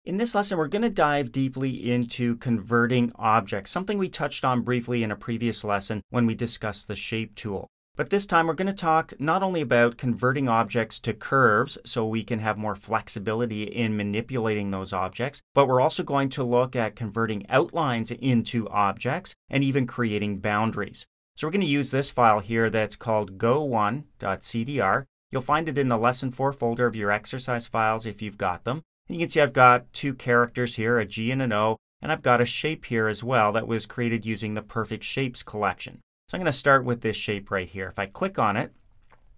In this lesson, we're going to dive deeply into converting objects, something we touched on briefly in a previous lesson when we discussed the shape tool. But this time we're going to talk not only about converting objects to curves so we can have more flexibility in manipulating those objects, but we're also going to look at converting outlines into objects and even creating boundaries. So we're going to use this file here that's called go1.cdr. You'll find it in the Lesson 4 folder of your exercise files if you've got them. And you can see I've got two characters here, a G and an O, and I've got a shape here as well that was created using the Perfect Shapes collection. So I'm going to start with this shape right here. If I click on it,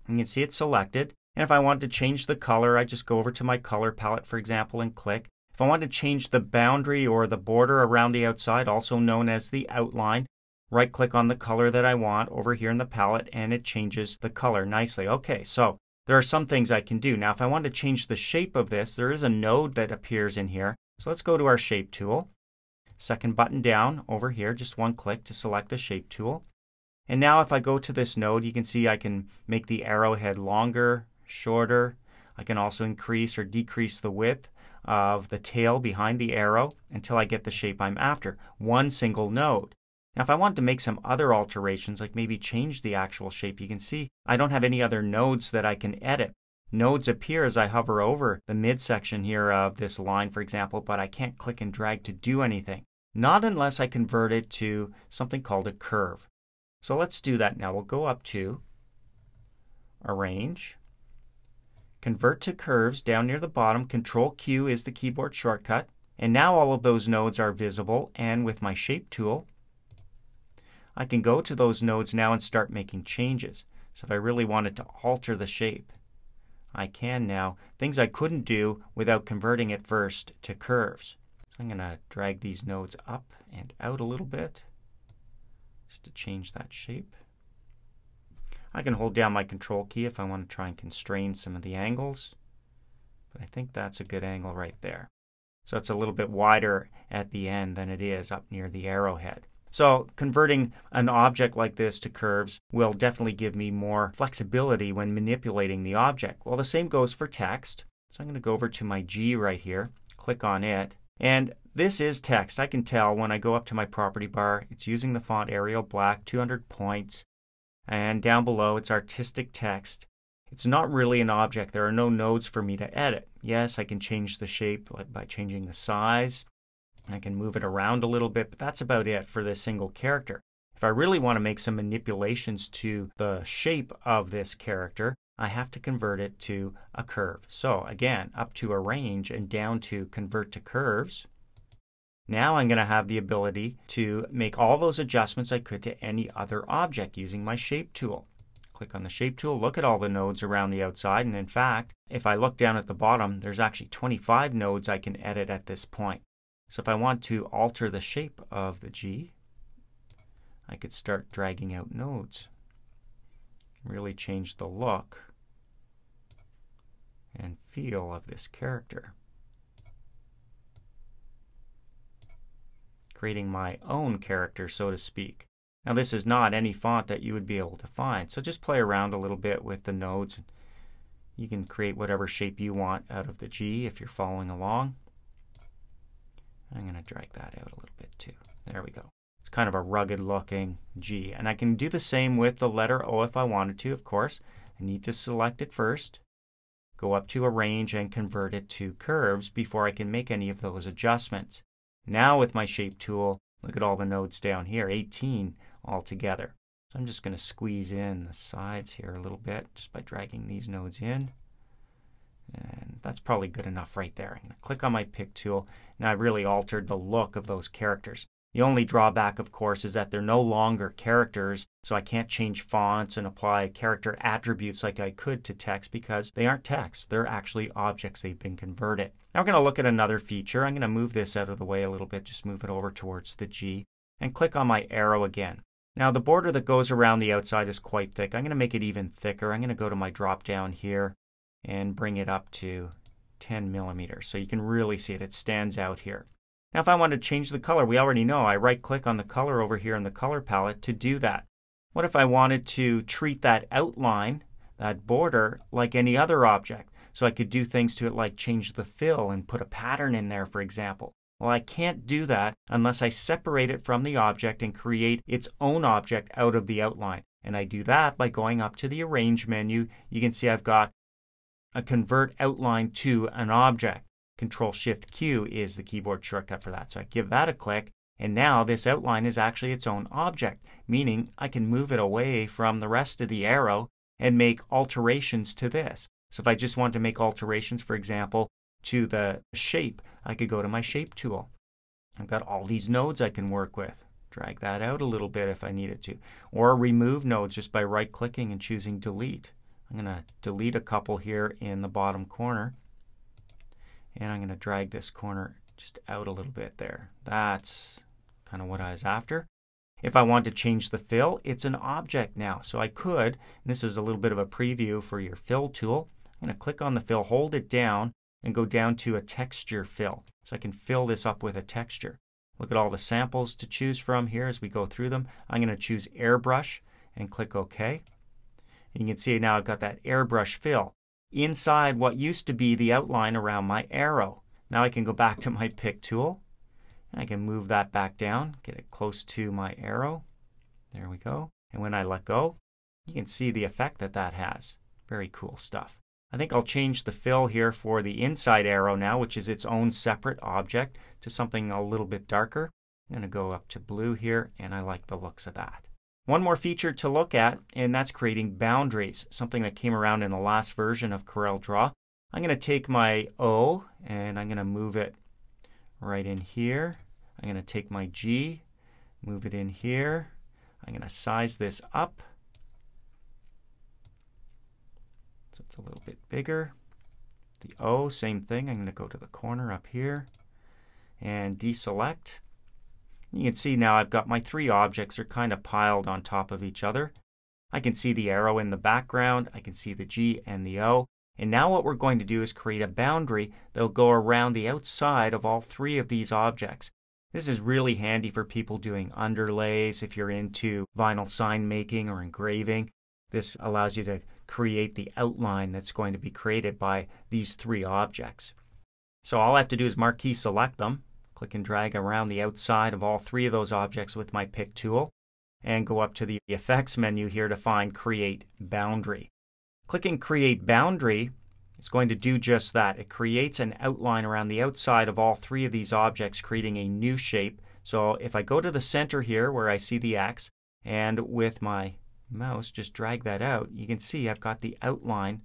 you can see it's selected. And if I want to change the color, I just go over to my color palette, for example, and click. If I want to change the boundary or the border around the outside, also known as the outline, right-click on the color that I want over here in the palette, and it changes the color nicely. Okay, so there are some things I can do. Now, if I want to change the shape of this, there is a node that appears in here. So let's go to our shape tool. Second button down over here, just one click to select the shape tool. And now if I go to this node, you can see I can make the arrowhead longer, shorter. I can also increase or decrease the width of the tail behind the arrow until I get the shape I'm after. One single node. Now, if I want to make some other alterations, like maybe change the actual shape, you can see I don't have any other nodes that I can edit. Nodes appear as I hover over the midsection here of this line, for example, but I can't click and drag to do anything. Not unless I convert it to something called a curve. So let's do that now. We'll go up to Arrange, Convert to Curves down near the bottom. Control-Q is the keyboard shortcut. And now all of those nodes are visible, and with my shape tool, I can go to those nodes now and start making changes. So if I really wanted to alter the shape, I can now. Things I couldn't do without converting it first to curves. So I'm going to drag these nodes up and out a little bit just to change that shape. I can hold down my control key if I want to try and constrain some of the angles. But I think that's a good angle right there. So it's a little bit wider at the end than it is up near the arrowhead. So converting an object like this to curves will definitely give me more flexibility when manipulating the object. Well, the same goes for text. So I'm going to go over to my G right here, click on it, and this is text. I can tell when I go up to my property bar, it's using the font Arial Black, 200 points, and down below it's artistic text. It's not really an object. There are no nodes for me to edit. Yes, I can change the shape by changing the size. I can move it around a little bit, but that's about it for this single character. If I really want to make some manipulations to the shape of this character, I have to convert it to a curve. So again, up to Arrange and down to Convert to Curves. Now I'm going to have the ability to make all those adjustments I could to any other object using my shape tool. Click on the shape tool, look at all the nodes around the outside, and in fact, if I look down at the bottom, there's actually 25 nodes I can edit at this point. So if I want to alter the shape of the G, I could start dragging out nodes. Really change the look and feel of this character. Creating my own character, so to speak. Now this is not any font that you would be able to find, so just play around a little bit with the nodes. You can create whatever shape you want out of the G if you're following along. I'm going to drag that out a little bit too. There we go. It's kind of a rugged looking G. And I can do the same with the letter O if I wanted to, of course. I need to select it first, go up to Arrange and convert it to curves before I can make any of those adjustments. Now with my shape tool, look at all the nodes down here, 18 altogether. So I'm just going to squeeze in the sides here a little bit just by dragging these nodes in. And that's probably good enough right there. I'm going to click on my pick tool. Now I've really altered the look of those characters. The only drawback, of course, is that they're no longer characters, so I can't change fonts and apply character attributes like I could to text because they aren't text. They're actually objects. They've been converted. Now we're going to look at another feature. I'm going to move this out of the way a little bit, just move it over towards the G, and click on my arrow again. Now the border that goes around the outside is quite thick. I'm going to make it even thicker. I'm going to go to my drop down here and bring it up to 10 millimeters. So you can really see it. It stands out here. Now if I want to change the color, we already know I right click on the color over here in the color palette to do that. What if I wanted to treat that outline, that border, like any other object? So I could do things to it like change the fill and put a pattern in there, for example. Well, I can't do that unless I separate it from the object and create its own object out of the outline. And I do that by going up to the Arrange menu. You can see I've got a Convert Outline to an Object. Control-Shift-Q is the keyboard shortcut for that. So I give that a click, and now this outline is actually its own object, meaning I can move it away from the rest of the arrow and make alterations to this. So if I just want to make alterations, for example, to the shape, I could go to my Shape tool. I've got all these nodes I can work with. Drag that out a little bit if I needed to. Or remove nodes just by right-clicking and choosing Delete. I'm going to delete a couple here in the bottom corner. And I'm going to drag this corner just out a little bit there. That's kind of what I was after. If I want to change the fill, it's an object now. So I could, and this is a little bit of a preview for your fill tool. I'm going to click on the fill, hold it down, and go down to a texture fill. So I can fill this up with a texture. Look at all the samples to choose from here as we go through them. I'm going to choose Airbrush and click OK. And you can see now I've got that airbrush fill inside what used to be the outline around my arrow. Now I can go back to my Pick tool. And I can move that back down, get it close to my arrow. There we go. And when I let go, you can see the effect that that has. Very cool stuff. I think I'll change the fill here for the inside arrow now, which is its own separate object, to something a little bit darker. I'm going to go up to blue here, and I like the looks of that. One more feature to look at, and that's creating boundaries, something that came around in the last version of CorelDRAW. I'm going to take my O, and I'm going to move it right in here. I'm going to take my G, move it in here. I'm going to size this up. So it's a little bit bigger. The O, same thing. I'm going to go to the corner up here and deselect. You can see now I've got my three objects are kind of piled on top of each other. I can see the arrow in the background. I can see the G and the O. And now what we're going to do is create a boundary that'll go around the outside of all three of these objects. This is really handy for people doing underlays if you're into vinyl sign making or engraving. This allows you to create the outline that's going to be created by these three objects. So all I have to do is marquee select them, click and drag around the outside of all three of those objects with my Pick tool, and go up to the Effects menu here to find Create Boundary. Clicking Create Boundary is going to do just that. It creates an outline around the outside of all three of these objects, creating a new shape. So if I go to the center here where I see the X, and with my mouse just drag that out, you can see I've got the outline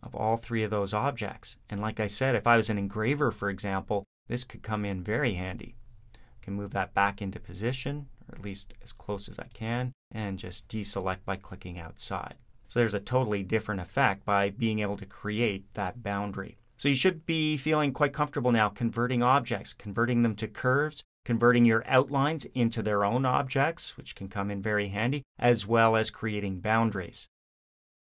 of all three of those objects. And like I said, if I was an engraver, for example, this could come in very handy. I can move that back into position, or at least as close as I can, and just deselect by clicking outside. So there's a totally different effect by being able to create that boundary. So you should be feeling quite comfortable now converting objects, converting them to curves, converting your outlines into their own objects, which can come in very handy, as well as creating boundaries.